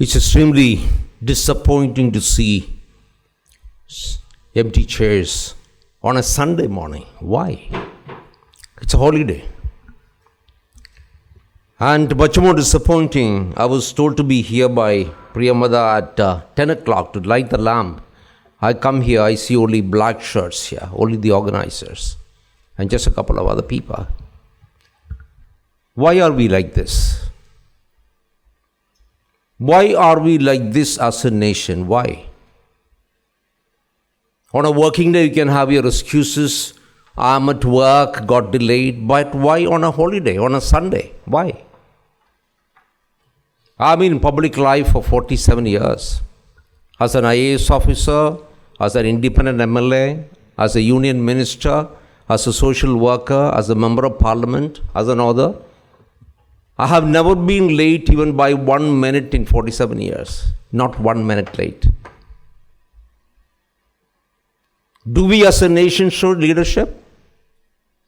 It's extremely disappointing to see empty chairs on a Sunday morning. Why? It's a holiday. And much more disappointing, I was told to be here by Priyamada at 10 o'clock to light the lamp. I come here, I see only black shirts here, only the organizers, and just a couple of other people. Why are we like this? Why are we like this as a nation? Why? On a working day, you can have your excuses. I'm at work, got delayed. But why on a holiday, on a Sunday? Why? I've been in public life for 47 years. As an IAS officer, as an independent MLA, as a union minister, as a social worker, as a member of parliament, as an author. I have never been late even by 1 minute in 47 years. Not 1 minute late. Do we as a nation show leadership?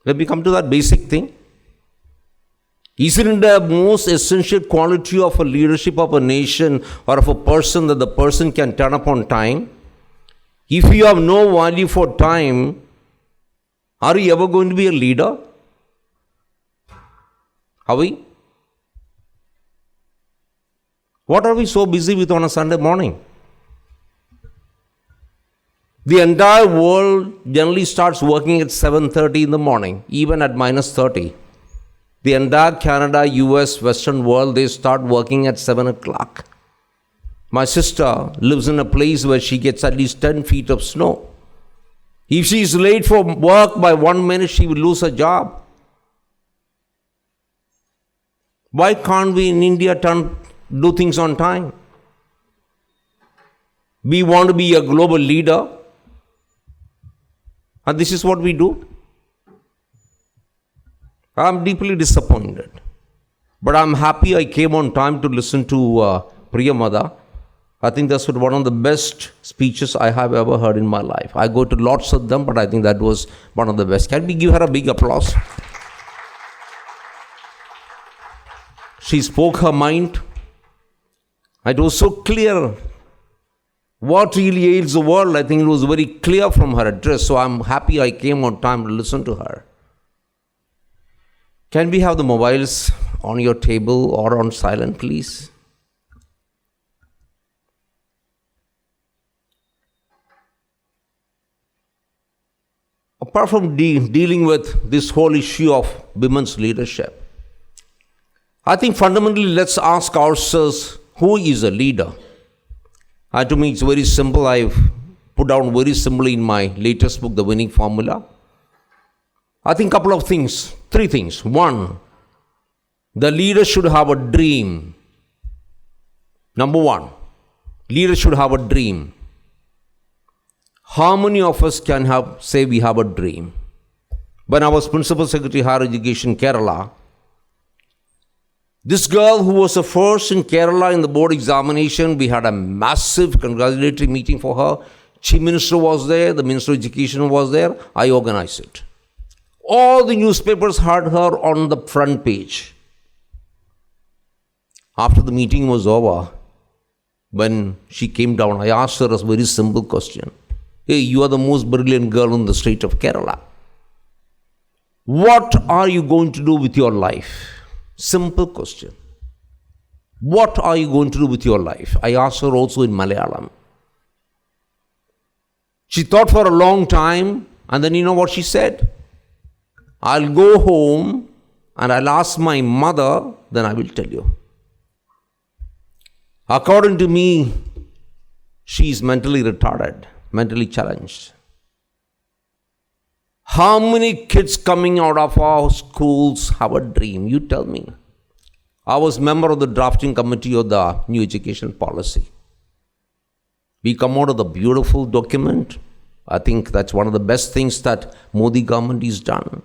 Let me come to that basic thing. Isn't it the most essential quality of a leadership of a nation or of a person that the person can turn up on time? If you have no value for time, are you ever going to be a leader? Are we? What are we so busy with on a Sunday morning? The entire world generally starts working at 7:30 in the morning, even at -30. The entire Canada, US, Western world, they start working at 7 o'clock. My sister lives in a place where she gets at least 10 feet of snow. If she is late for work by 1 minute, she will lose her job. Why can't we in India do things on time? We want to be a global leader, and this is what we do. I'm deeply disappointed, but I'm happy I came on time to listen to Priyamada. I think that's one of the best speeches I have ever heard in my life. I go to lots of them, but I think that was one of the best. Can we give her a big applause? She spoke her mind. It was so clear what really ails the world. I think it was very clear from her address. So I'm happy I came on time to listen to her. Can we have the mobiles on your table or on silent, please? Apart from dealing with this whole issue of women's leadership, I think fundamentally let's ask ourselves, who is a leader? And to me it's very simple. I've put down very simply in my latest book, The Winning Formula. I think a couple of things, 3 things. 1, the leader should have a dream. Number 1, leader should have a dream. How many of us can say we have a dream? When I was Principal Secretary Higher Education, Kerala, this girl who was the first in Kerala in the board examination, we had a massive congratulatory meeting for her. Chief Minister was there, the Minister of Education was there, I organized it. All the newspapers had her on the front page. After the meeting was over, when she came down, I asked her a very simple question. Hey, you are the most brilliant girl in the state of Kerala. What are you going to do with your life? Simple question. What are you going to do with your life? I asked her also in Malayalam. She thought for a long time, and then you know what she said? I'll go home and I'll ask my mother, then I will tell you. According to me, she is mentally retarded, mentally challenged. How many kids coming out of our schools have a dream? You tell me. I was member of the drafting committee of the new education policy. We come out of the beautiful document. I think that's one of the best things that Modi government has done.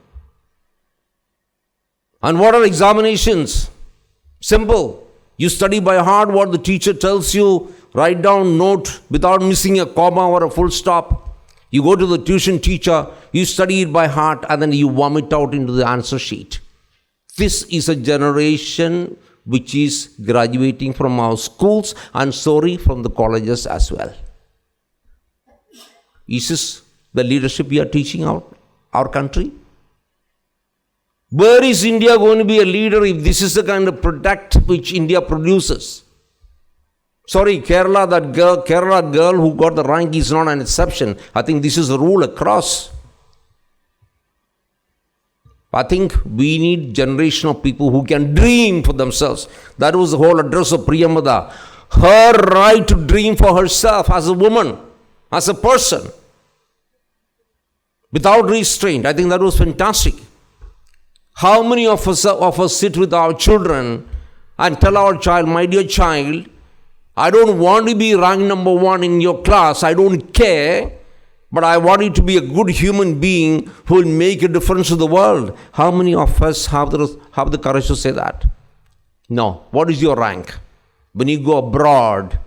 And what are examinations? Simple. You study by heart what the teacher tells you. Write down note without missing a comma or a full stop. You go to the tuition teacher, you study it by heart, and then you vomit out into the answer sheet. This is a generation which is graduating from our schools and from the colleges as well. Is this the leadership we are teaching our country? Where is India going to be a leader if this is the kind of product which India produces? Sorry, Kerala girl who got the rank is not an exception. I think this is a rule across. I think we need generation of people who can dream for themselves. That was the whole address of Priyamada. Her right to dream for herself as a woman, as a person, without restraint. I think that was fantastic. How many of us sit with our children and tell our child, my dear child, I don't want to be ranked number 1 in your class. I don't care. But I want you to be a good human being who will make a difference to the world. How many of us have the courage to say that? No. What is your rank? When you go abroad,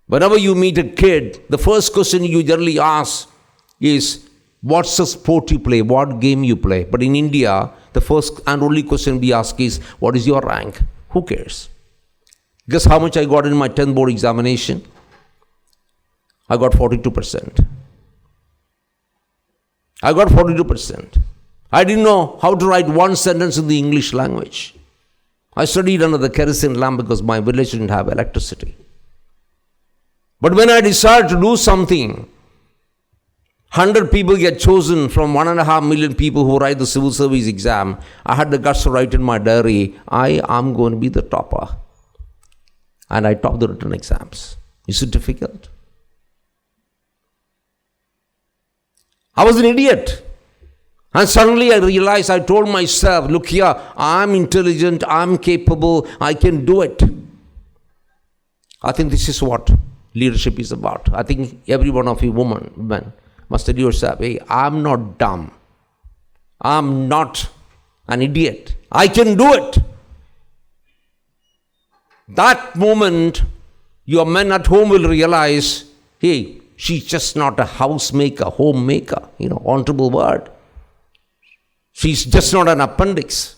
whenever you meet a kid, the first question you generally ask is, what's the sport you play? What game you play? But in India, the first and only question we ask is, what is your rank? Who cares? Guess how much I got in my 10th board examination? I got 42%. I got 42%. I didn't know how to write one sentence in the English language. I studied under the kerosene lamp because my village didn't have electricity. But when I decided to do something, 100 people get chosen from 1.5 million people who write the civil service exam. I had the guts to write in my diary, I am going to be the topper. And I topped the written exams. Is it difficult? I was an idiot. And suddenly I realized, I told myself, look here, I'm intelligent, I'm capable, I can do it. I think this is what leadership is about. I think every one of you women must tell yourself, hey, I'm not dumb. I'm not an idiot. I can do it. That moment, your men at home will realize, hey, she's just not a housemaker, homemaker, honorable word. She's just not an appendix.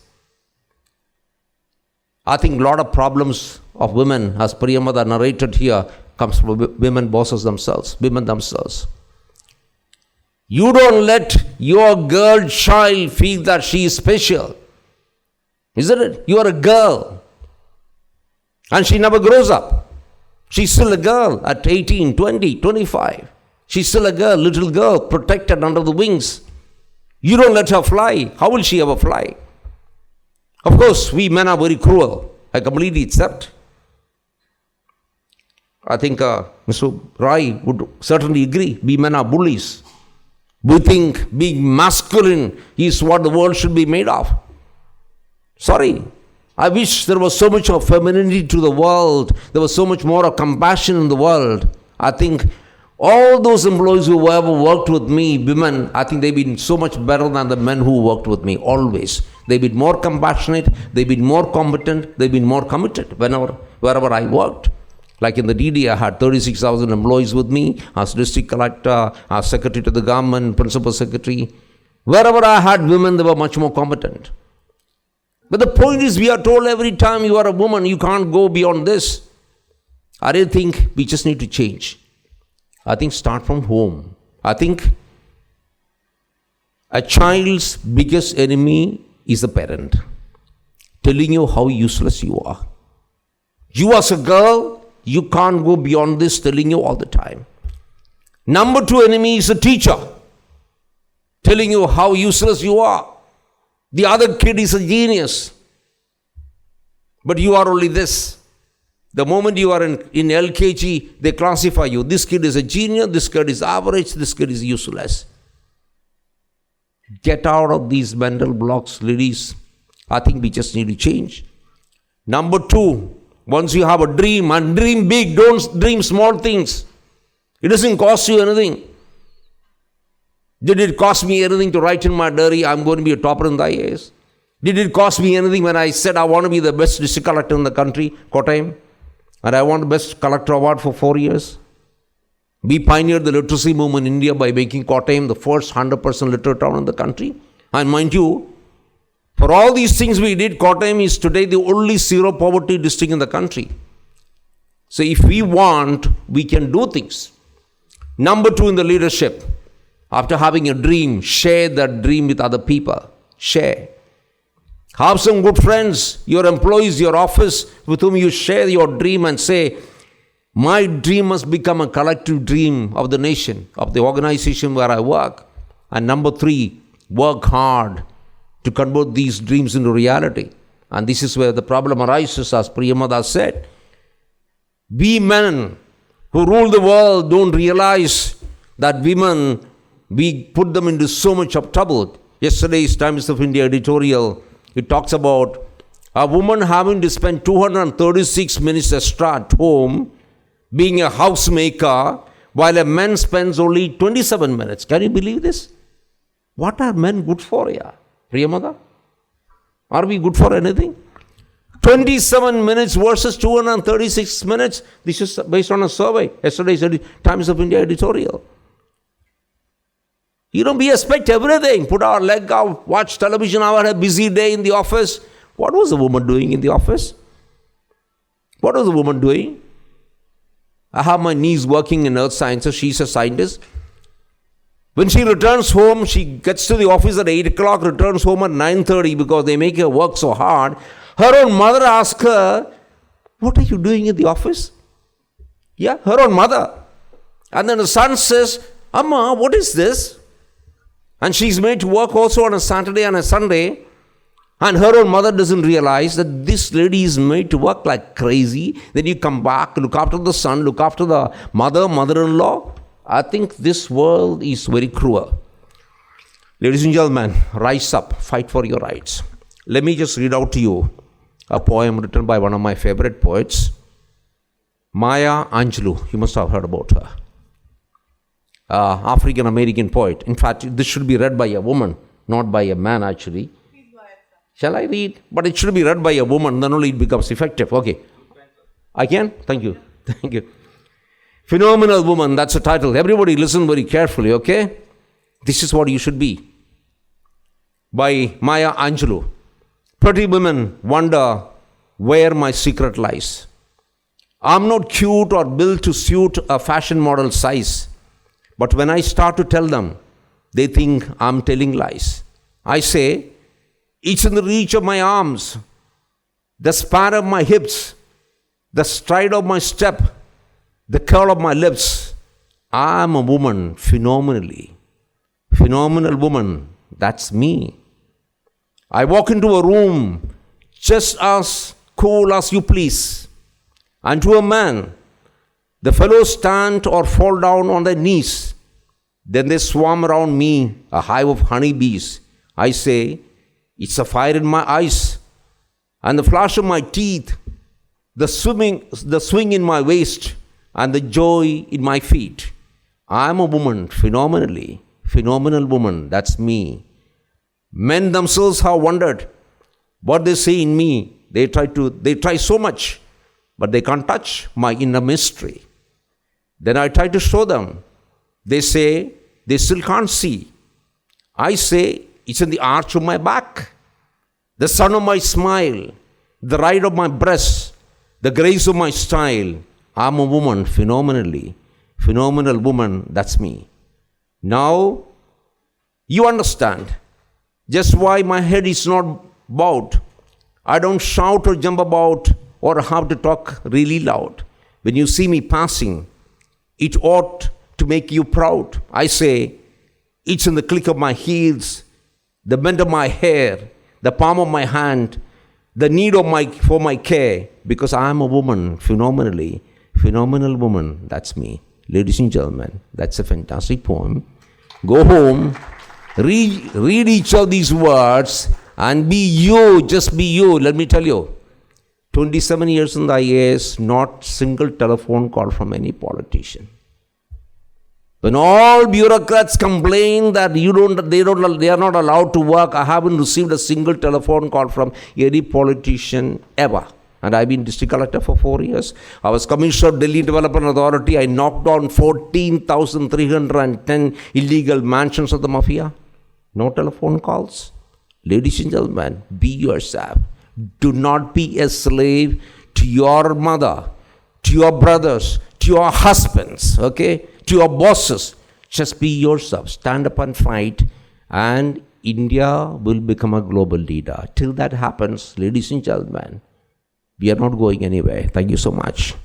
I think a lot of problems of women, as Priyamada narrated here, comes from women bosses themselves, women themselves. You don't let your girl child feel that she is special. Isn't it? You are a girl. And she never grows up. She's still a girl at 18, 20, 25. She's still a girl, little girl, protected under the wings. You don't let her fly. How will she ever fly? Of course, we men are very cruel. I completely accept. I think Mr. Rai would certainly agree. We men are bullies. We think being masculine is what the world should be made of. Sorry. I wish there was so much of femininity to the world. There was so much more of compassion in the world. I think all those employees who ever worked with me, women, I think they've been so much better than the men who worked with me, always. They've been more compassionate, they've been more competent, they've been more committed wherever I worked. Like in the DD, I had 36,000 employees with me as district collector, as secretary to the government, principal secretary. Wherever I had women, they were much more competent. But the point is, we are told every time you are a woman, you can't go beyond this. I really think we just need to change. I think start from home. I think a child's biggest enemy is the parent, telling you how useless you are. You as a girl, you can't go beyond this, telling you all the time. Number 2 enemy is the teacher, telling you how useless you are. The other kid is a genius, but you are only this. The moment you are in LKG, they classify you. This kid is a genius, this kid is average, this kid is useless. Get out of these mental blocks, ladies. I think we just need to change. Number 2, once you have a dream, and dream big, don't dream small things. It doesn't cost you anything. Did it cost me anything to write in my diary, I'm going to be a topper in the IAS? Did it cost me anything when I said I want to be the best district collector in the country, Kottayam, and I won the best collector award for 4 years? We pioneered the literacy movement in India by making Kottayam the first 100% literate town in the country. And mind you, For all these things we did, Kottayam is today the only zero poverty district in the country. So if we want, we can do things. Number 2 in the leadership, after having a dream, share that dream with other people. Share. Have some good friends, your employees, your office, with whom you share your dream and say, my dream must become a collective dream of the nation, of the organization where I work. And number 3, work hard to convert these dreams into reality. And this is where the problem arises, as Priyamada said. We men who rule the world don't realize that women, we put them into so much of trouble. Yesterday's Times of India editorial, it talks about a woman having to spend 236 minutes extra at home being a housemaker, while a man spends only 27 minutes. Can you believe this? What are men good for, yeah? Priyamada? Are we good for anything? 27 minutes versus 236 minutes. This is based on a survey. Yesterday's Times of India editorial. We expect everything. Put our leg out, watch television, have a busy day in the office. What was the woman doing in the office? What was the woman doing? I have my niece working in earth sciences. She's a scientist. When she returns home, she gets to the office at 8 o'clock, returns home at 9:30 because they make her work so hard. Her own mother asks her, what are you doing in the office? Yeah, her own mother. And then the son says, Amma, what is this? And she's made to work also on a Saturday and a Sunday. And her own mother doesn't realize that this lady is made to work like crazy. Then you come back, look after the son, look after the mother-in-law. I think this world is very cruel. Ladies and gentlemen, rise up, fight for your rights. Let me just read out to you a poem written by one of my favorite poets, Maya Angelou. You must have heard about her. African-American poet. In fact, this should be read by a woman, not by a man actually. Shall I read? But it should be read by a woman, then only it becomes effective. Okay. I can? Thank you. Thank you. Phenomenal Woman, that's the title. Everybody listen very carefully, okay? This is what you should be. By Maya Angelou. Pretty women wonder where my secret lies. I'm not cute or built to suit a fashion model size. But when I start to tell them, they think I'm telling lies. I say, it's in the reach of my arms, the span of my hips, the stride of my step, the curl of my lips. I am a woman phenomenally. Phenomenal woman, that's me. I walk into a room just as cool as you please. And to a man, the fellows stand or fall down on their knees. Then they swarm around me, a hive of honeybees. I say, it's a fire in my eyes, and the flash of my teeth, the swing in my waist, and the joy in my feet. I am a woman phenomenally. Phenomenal woman, that's me. Men themselves have wondered what they see in me. They try so much, but they can't touch my inner mystery. Then I try to show them. They say they still can't see. I say it's in the arch of my back, the sun of my smile, the ride of my breast, the grace of my style. I'm a woman phenomenally. Phenomenal woman, that's me. Now, you understand just why my head is not bowed. I don't shout or jump about or have to talk really loud. When you see me passing, it ought to make you proud. I say, it's in the click of my heels, the bend of my hair, the palm of my hand, the need for my care, because I am a woman phenomenally. Phenomenal woman, that's me. Ladies and gentlemen, that's a fantastic poem. Go home, read each of these words, and be you, just be you. Let me tell you, 27 years in the IAS, not single telephone call from any politician. When all bureaucrats complain that they are not allowed to work, I haven't received a single telephone call from any politician ever. And I've been district collector for 4 years. I was commissioner of Delhi Development Authority. I knocked down 14,310 illegal mansions of the mafia. No telephone calls. Ladies and gentlemen, be yourself. Do not be a slave to your mother, to your brothers, to your husbands, okay, to your bosses. Just be yourself. Stand up and fight, and India will become a global leader. Till that happens, ladies and gentlemen, we are not going anywhere. Thank you so much.